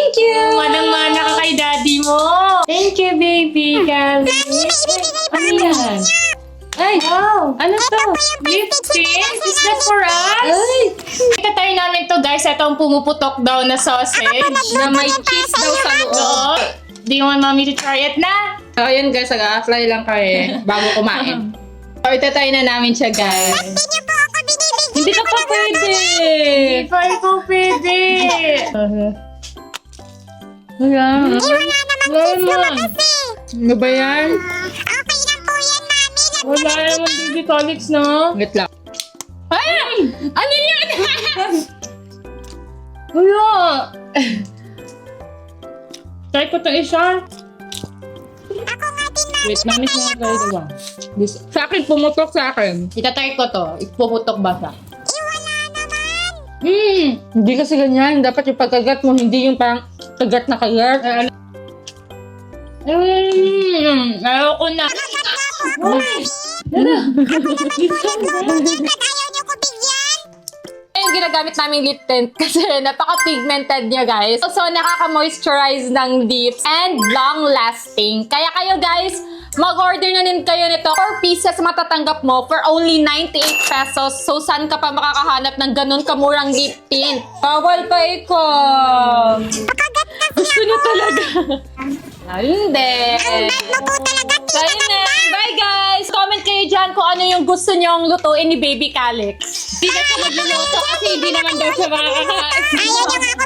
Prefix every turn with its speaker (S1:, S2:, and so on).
S1: Thank you!
S2: Manang-mana ka kay daddy mo.
S1: Thank you, baby Callie.
S2: Ano yan?
S1: Ay, wow! Ano to?
S2: Lipstick? Is that for us?
S1: Ay!
S2: Itatry namin to guys. Ito ang pumuputok daw na sausage.
S1: Na may cheese daw sa loob.
S2: Oo. Do you want mommy to try it na?
S1: So, ayun guys, nag-a-apply lang kayo bago kumain. So, itatry na namin siya, guys. Hindi ka pa pwede!
S2: Hindi pa ikaw pwede.
S1: Wala.
S2: Wala.
S1: Ano ba yan?
S2: Wala naman baby colics, no?
S1: Wait lang. Ay! Ano yan?
S2: Wala. Try ko itong isa.
S1: Wait, namis mga guys. This, sa akin, pumutok sa akin.
S2: Itatry ko to. Ipuputok ba siya?
S1: Hindi kasi ganyan. Dapat yung pagkagat mo, hindi yung parang kagat na kagat.
S2: Ayoko na.
S3: Yung ginagamit naming lip tint kasi napaka-pigmented niya, guys. So, nakaka-moisturize ng lips and long-lasting. Kaya kayo, guys, mag-order na din kayo nito. 4 pieces matatanggap mo for only 98 pesos. So, saan ka pa makakahanap ng ganun kamurang lip tint?
S1: Bawal pa ikaw.
S3: Gusto niyo talaga? Hindi. So, yun na. Bye, guys! Comment kayo dyan kung ano yung gusto nyong lutuin ni Baby Calix.
S2: Hindi na siya magluluto kasi hindi naman daw siya makakakain.
S4: Ayaw niyo nga ako